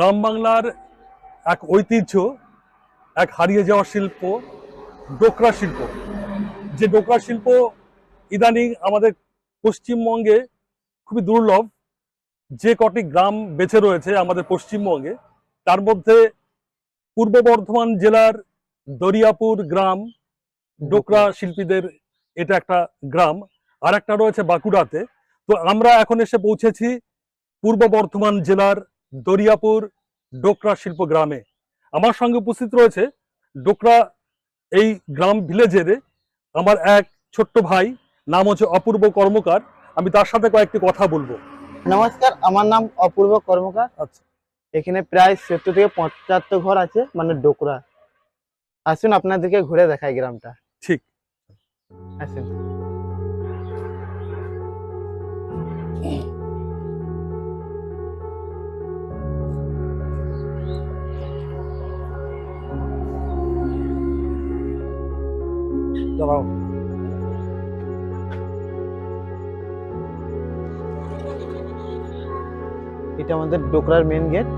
গ্রাম বাংলার এক ঐতিহ্য, এক হারিয়ে যাওয়া শিল্প, ডোকরা শিল্প। যে ডোকরা শিল্প ইদানিং আমাদের পশ্চিমবঙ্গে খুবই দুর্লভ। যে কটি গ্রাম বেঁচে রয়েছে আমাদের পশ্চিমবঙ্গে, তার মধ্যে পূর্ব বর্ধমান জেলার দরিয়াপুর গ্রাম ডোকরা শিল্পীদের এটা একটা গ্রাম, আর একটা রয়েছে বাঁকুড়াতে। তো আমরা এখন এসে পৌঁছেছি পূর্ব বর্ধমান জেলার দরিয়াপুর ডোকরা শিল্প গ্রামে। আমার সঙ্গে উপস্থিত রয়েছে ডোকরা এই গ্রাম ভিলেজের আমার এক ছোট্ট ভাই, নাম হচ্ছে অপূর্ব কর্মকার। আমি তার সাথে কয়েকটি কথা বলবো। নমস্কার, আমার নাম অপূর্ব কর্মকার। আচ্ছা, এখানে প্রায় 70 থেকে 75 ঘর আছে, মানে ডোকরা। আসুন আপনাদেরকে ঘুরে দেখাই গ্রামটা। ঠিক। আসুন। দাঁড়াও। এটা আমাদের ডোকরার মেন গেট।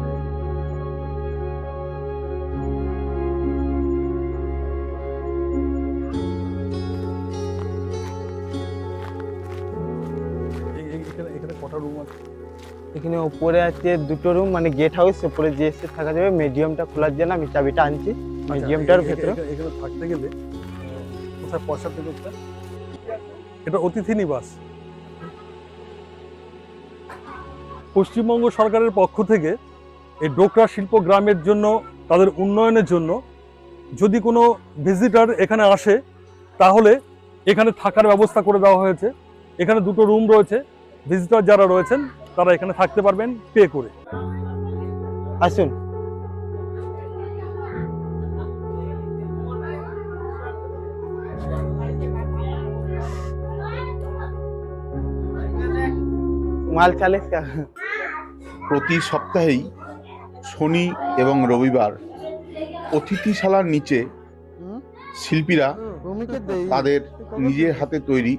এখানে কটা রুম আছে? এখানে উপরে আছে দুটো রুম, মানে গেট হাউস। উপরে যে এসে থাকা যাবে। মিউজিয়ামটা খোলার জন্য আমি চাবিটা আনছি। মিউজিয়ামটার ভেতরে এখানে থাকতে গেলে কোথায় পয়সা দেবে? এটা অতিথি নিবাস। পশ্চিমবঙ্গ সরকারের পক্ষ থেকে এই ডোকরা শিল্প গ্রামের জন্য, তাদের উন্নয়নের জন্য, যদি কোনো ভিজিটর এখানে আসে তাহলে এখানে থাকার ব্যবস্থা করে দেওয়া হয়েছে। এখানে দুটো রুম রয়েছে। ভিজিটর যারা রয়েছেন তারা এখানে থাকতে পারবেন পে করে। আসুন। মাল চালে প্রতি সপ্তাহেই শনি এবং রবিবার অতিথিশালার নিচে শিল্পীরা তাদের নিজের হাতে তৈরি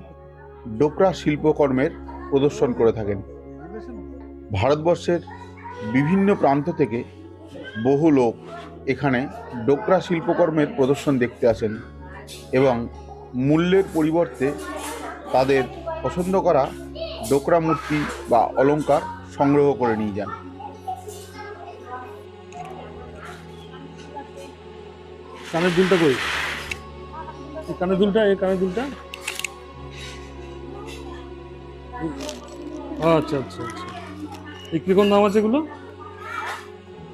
ডোকরা শিল্পকর্মের প্রদর্শন করে থাকেন। ভারতবর্ষের বিভিন্ন প্রান্ত থেকে বহু লোক এখানে ডোকরা শিল্পকর্মের প্রদর্শন দেখতে আসেন এবং মূল্যের পরিবর্তে তাদের পছন্দ করা ডোকরা মূর্তি বা অলংকার সংগ্রহ করে নিয়ে যান। কানের দুলটা কই? এই কানের দুলটা, এই কানের দুলটা। আচ্ছা আচ্ছা আচ্ছা। এই কিরকম দাম আছে এগুলো?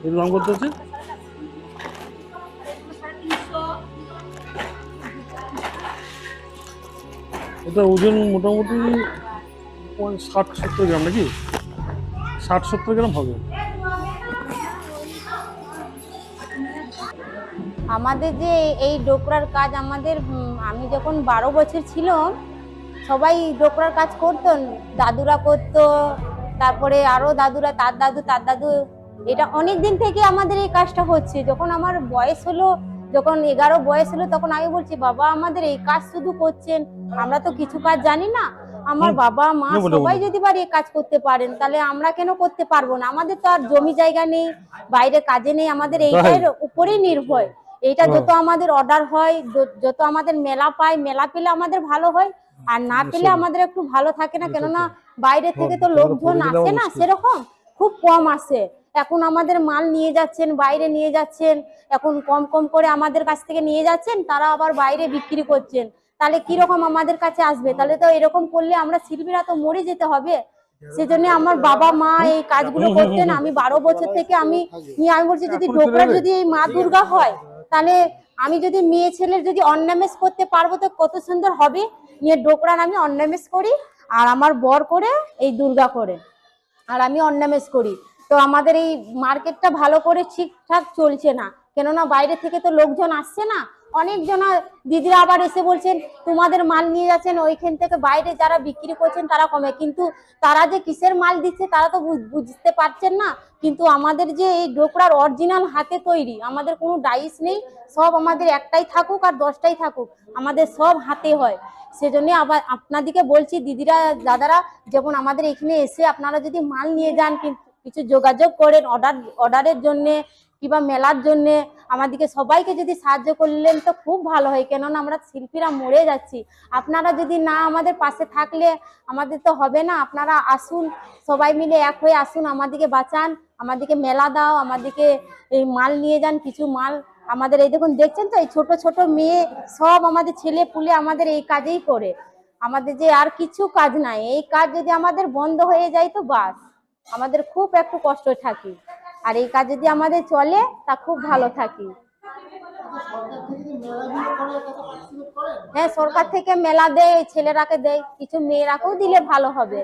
এর দাম কত আছে? এটা ওজন মোটামুটি 60-70 গ্রাম নাকি? 60-70 গ্রাম হবে। আমাদের যে এই ডোকরার কাজ, আমাদের আমি যখন 12 বছর ছিলাম, সবাই ডোকরার কাজ করতো। দাদুরা করতো, তারপরে আরো দাদুরা, তার দাদু। এটা অনেক দিন থেকে আমাদের এই কাজটা হচ্ছে। যখন আমার বয়স হলো, যখন 11 বয়স হলো, তখন আমি বলছি, বাবা আমাদের এই কাজ শুধু করছেন, আমরা তো কিছু কাজ জানি না। আমার বাবা মা সবাই যদি এই কাজ করতে পারেন, তাহলে আমরা কেন করতে পারবো না? আমাদের তো আর জমি জায়গা নেই, বাইরে কাজে নেই, আমাদের এইটার উপরেই নির্ভর। এইটা যত আমাদের অর্ডার হয়, যত আমাদের মেলা পাই, মেলা পেলে আমাদের ভালো হয়, আর না পেলে আমাদের একটু ভালো থাকে না। কেননা বাইরে থেকে তো লোকজন আসে না, সেরকম খুব কম আসে। এখন আমাদের মাল নিয়ে যাচ্ছেন, বাইরে নিয়ে যাচ্ছেন, এখন কম কম করে আমাদের কাছ থেকে নিয়ে যাচ্ছেন, তারা আবার বাইরে বিক্রি করছেন। তাহলে কিরকম আমাদের কাছে আসবে? তাহলে তো এরকম করলে আমরা শিল্পীরা তো মরে যেতে হবে। সেজন্য আমার বাবা মা এই কাজগুলো করতেন। আমি 12 বছর থেকে আমি বলছি, যদি ডোকরা যদি এই মা দুর্গা হয়, তাহলে আমি যদি মেয়ে ছেলের যদি অর্নামেন্টস করতে পারবো তো কত সুন্দর হবে। নিয়ে ডোকরার আমি অর্নামেন্টস করি, আর আমার বর করে এই দুর্গা করে, আর আমি অর্নামেন্টস করি। তো আমাদের এই মার্কেটটা ভালো করে ঠিকঠাক চলছে না, কেননা বাইরে থেকে তো লোকজন আসছে না। অনেকজন দিদিরা আবার এসে বলছেন, তোমাদের মাল নিয়ে যাচ্ছেন ওইখান থেকে, বাইরে যারা বিক্রি করছেন তারা কমে, কিন্তু তারা যে কিসের মাল দিচ্ছে তারা তো বুঝতে পারছেন না। কিন্তু আমাদের যে এই ডোকরার অরিজিনাল হাতে তৈরি, আমাদের কোনো ডাইস নেই, সব আমাদের একটাই থাকুক আর 10টাই থাকুক, আমাদের সব হাতে হয়। সেজন্য আবার আপনাদেরকে বলছি, দিদিরা দাদারা, যখন আমাদের এখানে এসে আপনারা যদি মাল নিয়ে যান, কিন্তু কিছু যোগাযোগ করেন অর্ডারের জন্যে কিংবা মেলার জন্যে আমাদেরকে সবাইকে যদি সাহায্য করলেন তো খুব ভালো হয়, কেননা আমরা শিল্পীরা মরে যাচ্ছি। আপনারা যদি না আমাদের পাশে থাকলে আমাদের তো হবে না। আপনারা আসুন, সবাই মিলে এক হয়ে আসুন, আমাদেরকে বাঁচান, আমাদেরকে মেলা দাও, আমাদেরকে এই মাল নিয়ে যান, কিছু মাল আমাদের এই দেখুন দেখছেন তো, এই ছোট ছোট মেয়ে সব আমাদের ছেলে পুলে আমাদের এই কাজেই করে। আমাদের যে আর কিছু কাজ নাই, এই কাজ যদি আমাদের বন্ধ হয়ে যায় তো বাস আমাদের খুব একটু কষ্ট থাকি, আর এই কাজ যদি আমাদের চলে তা খুব ভালো থাকি। হ্যাঁ, সরকার থেকে মেলা দেয়, ছেলেরাকে দেয়, কিছু মেয়েরাকেও দিলে ভালো হবে।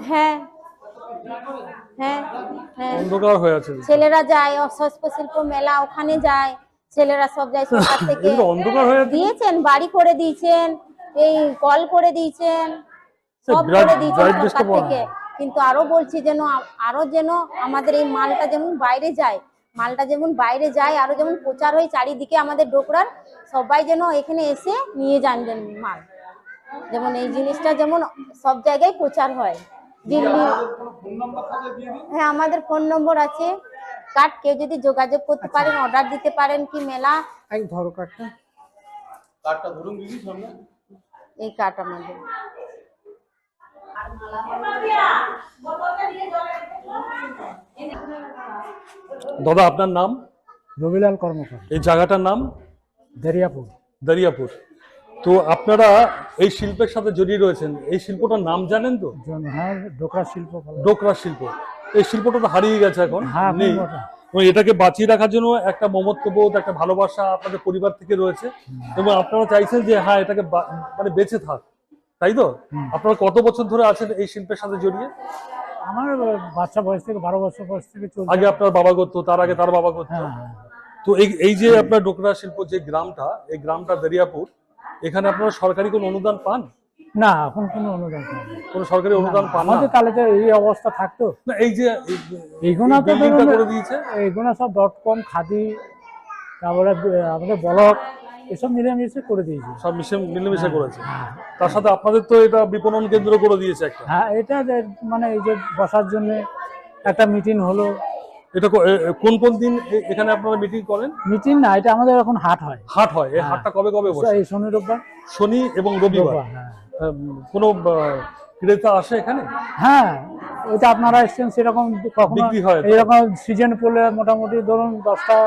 হ্যাঁ হ্যাঁ হ্যাঁ, অন্ধকার হয়ে আছে। ছেলেরা যায় হস্তশিল্প মেলা, ওখানে যায় ছেলেরা, সব যায় সরকার থেকে। এগুলো অন্ধকার হয়ে আছে। দিয়েছেন, বাড়ি করে দিয়েছেন, এই কল করে দিয়েছেন, সব বিরাট করে দিয়েছেন ব্রাইট সরকার ড্রেসটা পরা। থেকে। কিন্তু আরো বলছি যেন আরো যেন আমাদের এই মালটা যেমন বাইরে যায়, মালটা যেমন বাইরে যায়, আরো যেমন প্রচার হয় চারিদিকে আমাদের ডোকরার, সবাই যেন এখানে এসে নিয়ে যান যেন মাল, যেমন এই জিনিসটা যেমন সব জায়গায় প্রচার হয়। দিল্লি, হ্যাঁ আমাদের ফোন নম্বর আছে, কার্ড কেউ যদি যোগাযোগ করতে পারেন, অর্ডার দিতে পারেন, কি মেলা ধরো কার্ডটা। এই কার্ড আমাদের। দাদা আপনার নাম? রবিলাল কর্মকার, এই জায়গাটার নাম? দরিয়াপুর। দরিয়াপুর। তো আপনারা এই শিল্পের সাথে জড়িয়ে রয়েছেন, এই শিল্পটার নাম জানেন তো? হ্যাঁ, ডোকরা শিল্প বলে। ডোকরা শিল্প। এই শিল্পটা তো হারিয়ে গেছে, এখন হ্যাঁ, নেই। ওটা। এবং এটাকে বাঁচিয়ে রাখার জন্য একটা মমত্ববোধ, একটা ভালোবাসা আপনাদের পরিবার থেকে রয়েছে, এবং আপনারা চাইছেন যে হ্যাঁ এটাকে মানে বেঁচে থাক, তাই তো? আপনারা কত বছর ধরে আছেন এই শিল্পের সাথে জড়িয়ে? আমার বাচ্চা বয়স থেকে 12 বছর বয়স থেকে চলছে। আগে আপনার বাবা করতো, তার আগে তার বাবা করতো। হ্যাঁ হ্যাঁ। তো এই যে আপনার ডোকরা শিল্প যে গ্রামটা, এই গ্রামটা দরিয়াপুর, এখানে আপনারা সরকারি কোনো অনুদান পান? না, এখন কোনো অনুদান পাই না। কোনো সরকারি অনুদান পান না? আমাদের তাহলে তো এই অবস্থা থাকতো না, এই যে এইগুলো তো বিল্ডিংটা ধরুন, করে দিয়েছে, এইগুলো সব .com, খাদি, তারপরে আমাদের ব্লক, এসব মিলেমিশে করে দিয়েছি। সব মিলেমিশে করেছে। তার সাথে আপনাদের তো এটা বিপণন কেন্দ্র করে দিয়েছে একটা। হ্যাঁ, এটা মানে এই যে বসার জন্য একটা মিটিং হলো। এটা কোন কোন দিন এখানে আপনারা মিটিং করেন? মিটিং না, এটা আমাদের এখন হাট হয়। হাট হয়। এই হাটটা কবে কবে বসে? এই শনি রোববার। শনি এবং রবিবার। হ্যাঁ কোনো ক্রেতা আসে এখানে? হ্যাঁ, ওইটা আপনারা এসছেন সেরকম কখনো বিক্রি হয়? এইরকম সিজন পড়লে মোটামুটি ধরুন 10টা,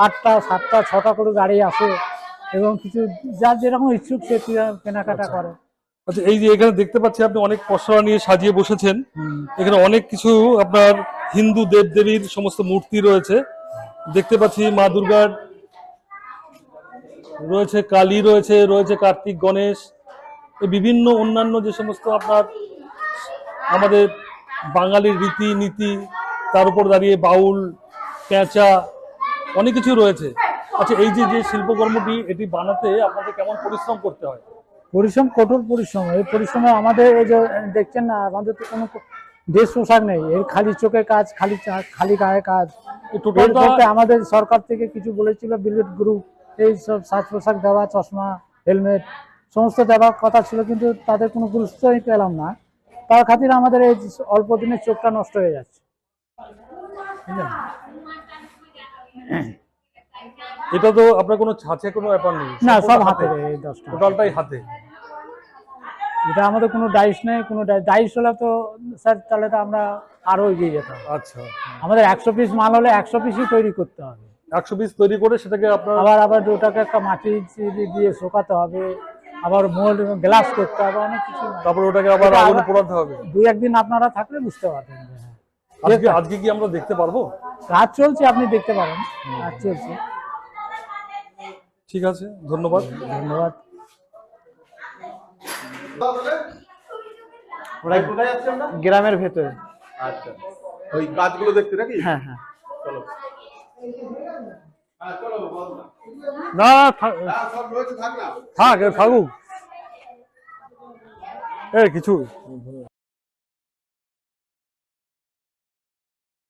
8টা, 7টা, 6টা করে গাড়ি আসে, এবং কিছু যার যেরকম ইচ্ছুক সে কেনাকাটা করে। আচ্ছা, এই যে এখানে দেখতে পাচ্ছি আপনি অনেক পসরা নিয়ে সাজিয়ে বসেছেন, এখানে অনেক কিছু আপনার হিন্দু দেবদেবীর সমস্ত মূর্তি রয়েছে দেখতে পাচ্ছি। মা দুর্গার রয়েছে, কালী রয়েছে, রয়েছে কার্তিক, গণেশ, এই বিভিন্ন অন্যান্য যে সমস্ত আপনার আমাদের বাঙালির রীতি নীতি, তার উপর দাঁড়িয়ে বাউল, পেঁচা, অনেক কিছু রয়েছে। আচ্ছা, এই যে শিল্পকর্মটি, এটি বানাতে আপনাদের কেমন পরিশ্রম করতে হয়? পরিশ্রম, কঠোর পরিশ্রম। এই পরিশ্রমে আমাদের এই যে দেখছেন না, আমাদের তো কোনো ড্রেস পোশাক নেই, এর খালি চোখে কাজ, খালি গায়ে কাজ। টোটালটা আমাদের সরকার থেকে কিছু বলেছিল, বিলেট গ্রুপ এই সব সাজ পোশাক দেওয়া, চশমা, হেলমেট সমস্ত দেওয়ার কথা ছিল, কিন্তু তাদের কোনো গুরুত্বই পেলাম না। তার খাতিরে আমাদের এই অল্প দিনের চোখটা নষ্ট হয়ে যাচ্ছে। বুঝলেন? এটা তো আপনার কোনো ছাঁচে কোনো ব্যাপার নেই, না, সব হাতে, এই 10টা টোটালটাই হাতে। এটা আমাদের কোনো ডাইস নেই। কোনো ডাইস হলে তো স্যার তাহলে তো আমরা আরো এগিয়ে যেতাম। আচ্ছা, আমাদের 100 পিস মাল হলে 100 পিসই তৈরি করতে হবে। 100 পিস তৈরি করে সেটাকে আপনার আবার ওটাকে একটা মাটি দিয়ে শুকাতে হবে, আবার মোল্ড এবং গ্লাস করতে হবে, অনেক কিছু। তারপর ওটাকে আবার আগুনে পোড়াতে হবে। 2-1 দিন আপনারা থাকলে বুঝতে পারবেন। আজকে কি আমরা দেখতে পারবো? কাজ চলছে, আপনি দেখতে পারেন, কাজ চলছে। ঠিক আছে, ধন্যবাদ। ধন্যবাদ। গ্রামের ভেতরে। আচ্ছা, ওই কাজগুলো দেখতে নাকি? হ্যাঁ হ্যাঁ। চলো। হ্যাঁ, চলো, বল না। না, হ্যাঁ, সব রয়েছে, থাক না। থাকুক। কিছু